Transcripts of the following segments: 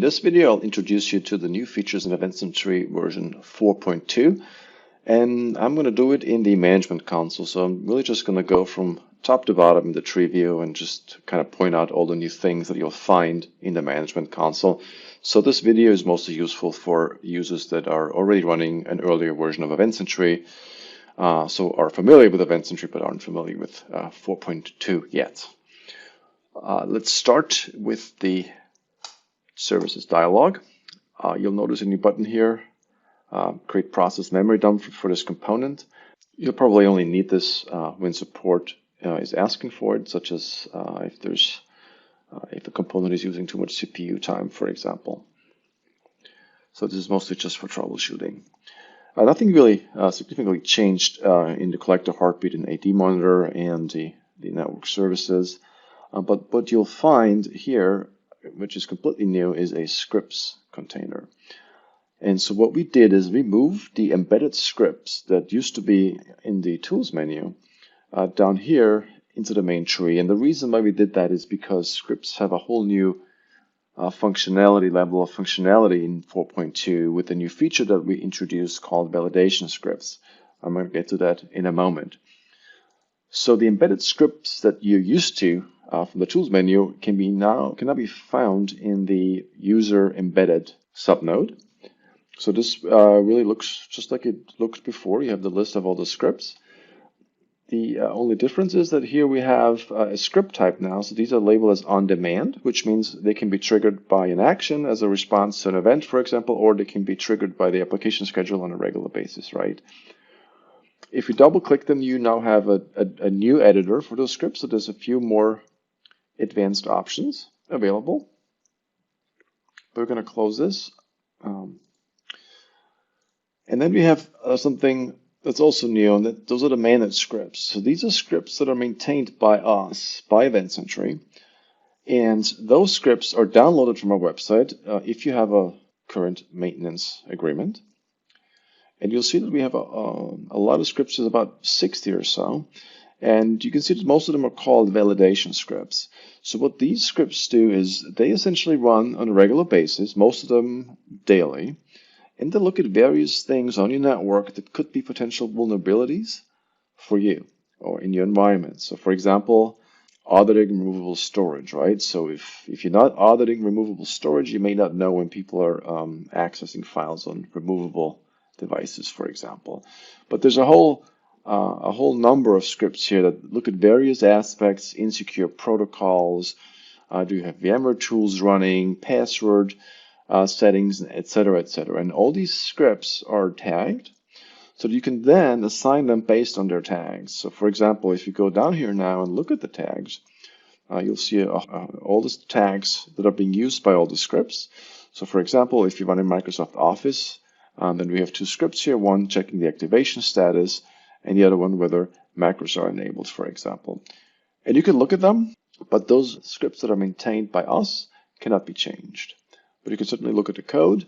this video, I'll introduce you to the new features in EventSentry version 4.2, and I'm going to do it in the management console. So I'm really just going to go from top to bottom in the tree view and just kind of point out all the new things that you'll find in the management console. So this video is mostly useful for users that are already running an earlier version of EventSentry, so are familiar with EventSentry but aren't familiar with 4.2 yet. Let's start with the services dialog. You'll notice a new button here, create process memory dump for this component. You'll probably only need this when support is asking for it, such as if the component is using too much CPU time, for example. So this is mostly just for troubleshooting. Nothing really significantly changed in the collector heartbeat and AD monitor and the network services. But what you'll find here, which is completely new, is a scripts container. And so what we did is we moved the embedded scripts that used to be in the tools menu down here into the main tree. And the reason why we did that is because scripts have a whole new level of functionality in 4.2 with a new feature that we introduced called validation scripts. I'm going to get to that in a moment. So the embedded scripts that you're used to from the tools menu cannot be found in the user embedded subnode. So this really looks just like it looked before. You have the list of all the scripts. The only difference is that here we have a script type now. So these are labeled as on demand, which means they can be triggered by an action as a response to an event, for example, or they can be triggered by the application schedule on a regular basis, right? If you double click them, you now have a new editor for those scripts. So there's a few more advanced options available. We're going to close this. And then we have something that's also new, and those are the managed scripts. So these are scripts that are maintained by us, by EventSentry. And those scripts are downloaded from our website if you have a current maintenance agreement. And you'll see that we have a lot of scripts, there's about 60 or so. And you can see that most of them are called validation scripts. So what these scripts do is they essentially run on a regular basis, most of them daily, and they look at various things on your network that could be potential vulnerabilities for you or in your environment. So for example, auditing removable storage, right? So if you're not auditing removable storage, you may not know when people are accessing files on removable devices, for example. But there's a whole number of scripts here that look at various aspects, insecure protocols, do you have VMware tools running, password settings, etc., etc. And all these scripts are tagged so that you can then assign them based on their tags. So for example, if you go down here now and look at the tags, you'll see all the tags that are being used by all the scripts. So for example, if you run in Microsoft Office, then we have two scripts here, one checking the activation status and the other one whether macros are enabled, for example. And you can look at them, but those scripts that are maintained by us cannot be changed. But you can certainly look at the code,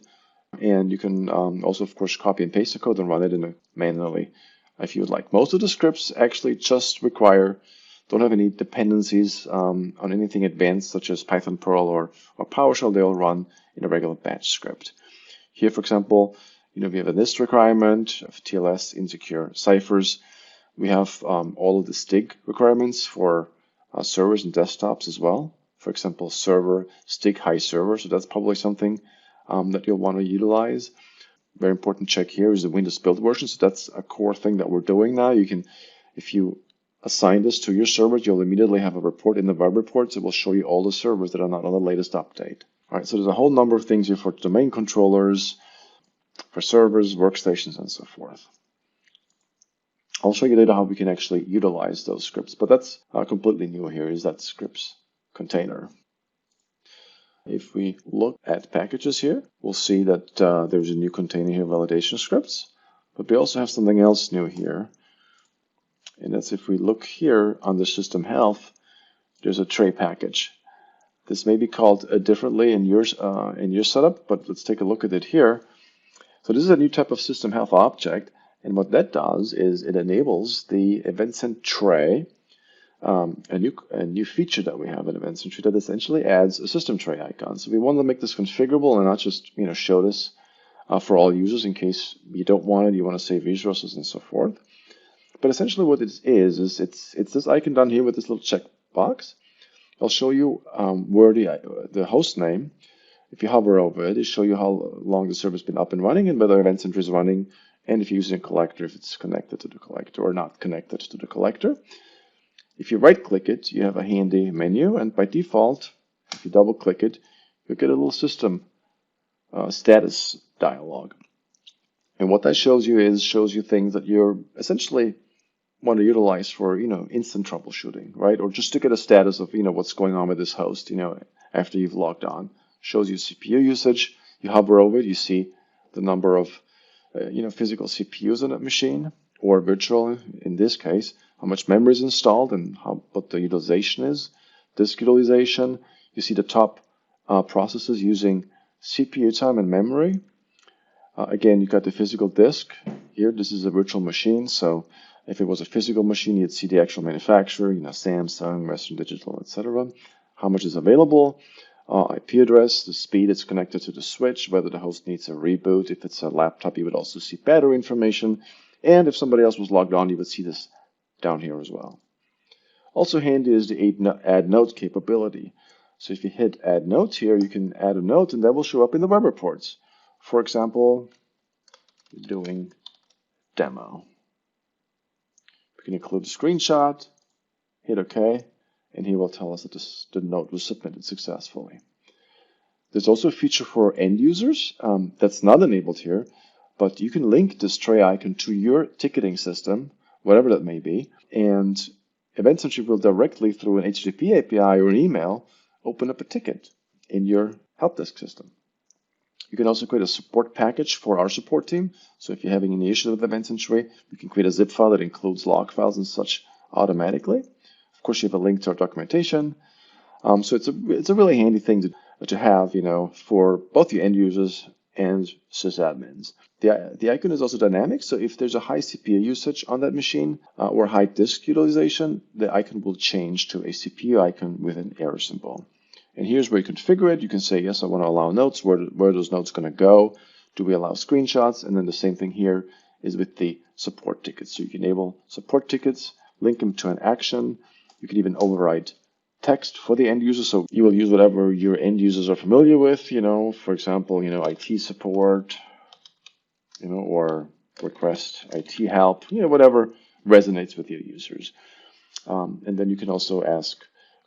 and you can also, of course, copy and paste the code and run it manually if you would like. Most of the scripts actually just don't have any dependencies on anything advanced, such as Python, Perl, or PowerShell. They all run in a regular batch script. Here, for example, we have a NIST requirement of TLS insecure ciphers. We have all of the STIG requirements for servers and desktops as well. For example, server, STIG high server. So that's probably something that you'll want to utilize. Very important check here is the Windows build version. So that's a core thing that we're doing now. You can, if you assign this to your servers, you'll immediately have a report in the web reports. It will show you all the servers that are not on the latest update. All right, so there's a whole number of things here for domain controllers, for servers, workstations, and so forth. I'll show you later how we can actually utilize those scripts, but that's completely new here, is that scripts container. If we look at packages here, we'll see that there's a new container here, validation scripts, but we also have something else new here. And that's if we look here under system health, there's a tray package. This may be called differently in your setup, but let's take a look at it here. So this is a new type of system health object, and what that does is it enables the EventSentry a new feature that we have in EventSentry that essentially adds a system tray icon. So we want to make this configurable and not just show this for all users in case you don't want it, you want to save resources and so forth. But essentially what it is it's this icon down here with this little check box. I'll show you where the host name, if you hover over it, it'll show you how long the server's been up and running and whether EventSentry is running, and if you're using a collector, if it's connected to the collector or not connected to the collector. If you right-click it, you have a handy menu, and by default, if you double-click it, you'll get a little system status dialog. And what that shows you things that you're essentially want to utilize for instant troubleshooting, right? Or just to get a status of what's going on with this host, after you've logged on. Shows you CPU usage. You hover over it, you see the number of physical CPUs on that machine, or virtual in this case, how much memory is installed and what the utilization is, disk utilization. You see the top processes using CPU time and memory. Again, you got the physical disk here. This is a virtual machine, so if it was a physical machine, you'd see the actual manufacturer, Samsung, Western Digital, etc. How much is available? IP address, the speed it's connected to the switch, whether the host needs a reboot. If it's a laptop, you would also see battery information. And if somebody else was logged on, you would see this down here as well. Also handy is the add note capability. So if you hit add note here, you can add a note and that will show up in the web reports. For example, doing demo. We can include a screenshot, hit OK, and he will tell us that the note was submitted successfully. There's also a feature for end users that's not enabled here, but you can link this tray icon to your ticketing system, whatever that may be, and EventSentry will directly through an HTTP API or an email open up a ticket in your help desk system. You can also create a support package for our support team. So if you're having any issues with EventSentry, you can create a zip file that includes log files and such automatically. Of course, you have a link to our documentation. So it's a really handy thing to have, for both your end users and sysadmins. The icon is also dynamic, so if there's a high CPU usage on that machine or high disk utilization, the icon will change to a CPU icon with an arrow symbol. And here's where you configure it. You can say, yes, I want to allow notes. Where are those notes going to go? Do we allow screenshots? And then the same thing here is with the support tickets. So you can enable support tickets, link them to an action. You can even override text for the end user. So you will use whatever your end users are familiar with, for example, IT support, or request IT help, whatever resonates with your users. And then you can also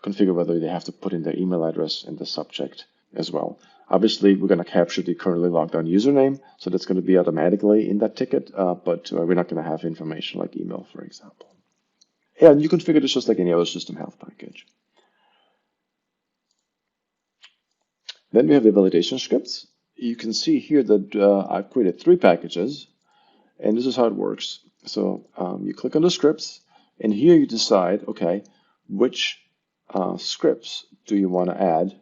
configure whether they have to put in their email address in the subject as well. Obviously, we're going to capture the currently logged on username, so that's going to be automatically in that ticket, but we're not going to have information like email, for example. Yeah, and you configure this just like any other system health package. Then we have the validation scripts. You can see here that I've created 3 packages, and this is how it works. So you click on the scripts, and here you decide, okay, which scripts do you want to add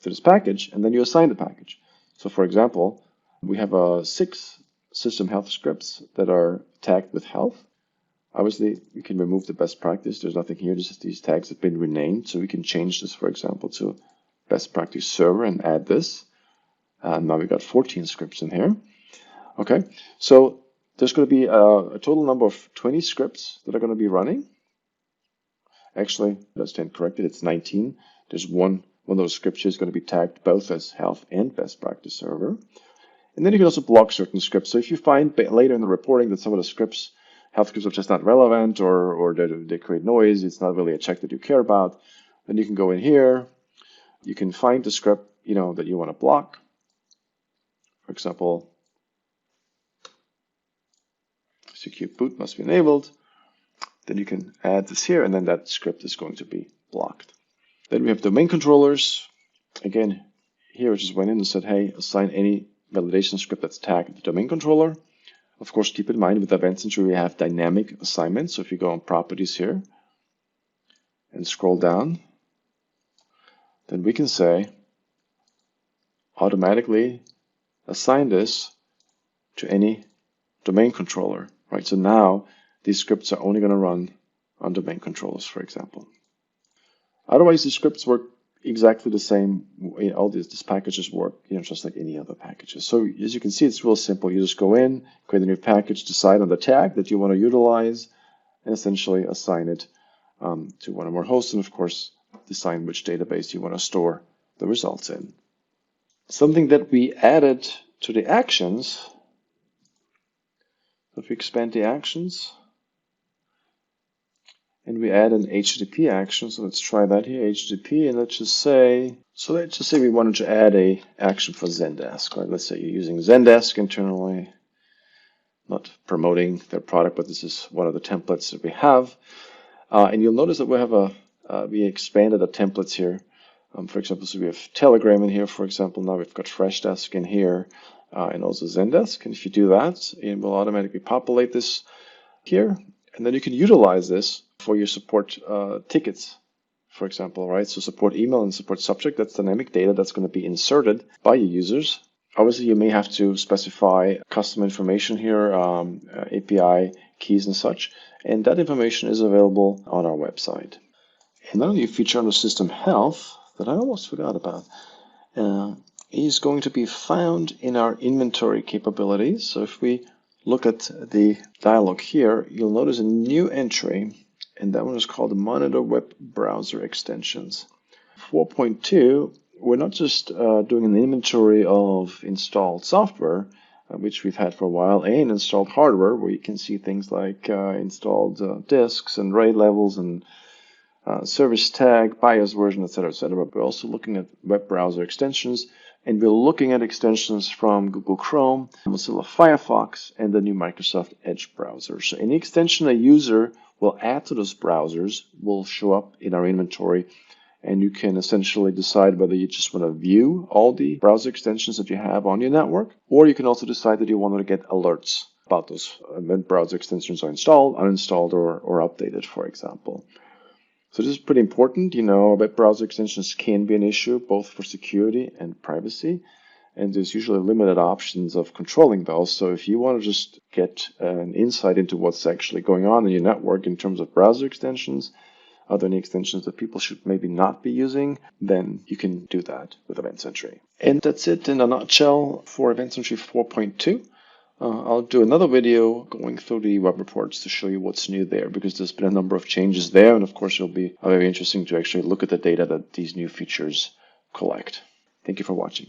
to this package, and then you assign the package. So for example, we have 6 system health scripts that are tagged with health. Obviously, we can remove the best practice. There's nothing here. Just these tags have been renamed, so we can change this, for example, to best practice server and add this. Now we got 14 scripts in here. Okay, so there's going to be a total number of 20 scripts that are going to be running. Actually, let's stand corrected. It's 19. There's one of those scripts here is going to be tagged both as health and best practice server. And then you can also block certain scripts. So if you find later in the reporting that some of the scripts, health scripts, are just not relevant or they create noise, it's not really a check that you care about, then you can go in here. You can find the script that you want to block. For example, secure boot must be enabled. Then you can add this here, and then that script is going to be blocked. Then we have domain controllers. Again, here I just went in and said, hey, assign any validation script that's tagged the domain controller. Of course, keep in mind with EventSentry we have dynamic assignments. So if you go on properties here and scroll down, then we can say automatically assign this to any domain controller, right? So now these scripts are only going to run on domain controllers, for example. Otherwise, the scripts work exactly the same. All these packages work, just like any other packages. So as you can see, it's real simple. You just go in, create a new package, decide on the tag that you want to utilize, and essentially assign it to one or more hosts, and of course, decide which database you want to store the results in. Something that we added to the actions, if we expand the actions, and we add an HTTP action, so let's try that here, HTTP, and let's just say we wanted to add a action for Zendesk, right? Let's say you're using Zendesk internally, not promoting their product, but this is one of the templates that we have. And you'll notice that we have we expanded the templates here. For example, so we have Telegram in here, for example. Now we've got Freshdesk in here, and also Zendesk. And if you do that, it will automatically populate this here. And then you can utilize this for your support tickets, for example, right? So support email and support subject, that's dynamic data that's going to be inserted by your users. Obviously, you may have to specify custom information here, API keys and such. And that information is available on our website. Another new feature under System Health that I almost forgot about is going to be found in our inventory capabilities. So if we look at the dialog here, you'll notice a new entry, and that one is called the Monitor Web Browser Extensions. 4.2, we're not just doing an inventory of installed software, which we've had for a while, and installed hardware, where you can see things like installed disks and RAID levels and service tag, BIOS version, etc., etc. But we're also looking at web browser extensions, and we're looking at extensions from Google Chrome, Mozilla Firefox, and the new Microsoft Edge browser. So any extension a user will add to those browsers will show up in our inventory, and you can essentially decide whether you just want to view all the browser extensions that you have on your network, or you can also decide that you want to get alerts about those when browser extensions are installed, uninstalled, or updated, for example. So this is pretty important. Web browser extensions can be an issue both for security and privacy, and there's usually limited options of controlling those. So if you want to just get an insight into what's actually going on in your network in terms of browser extensions, are there any extensions that people should maybe not be using, then you can do that with EventSentry. And that's it in a nutshell for EventSentry 4.2. I'll do another video going through the web reports to show you what's new there, because there's been a number of changes there, and of course it'll be very interesting to actually look at the data that these new features collect. Thank you for watching.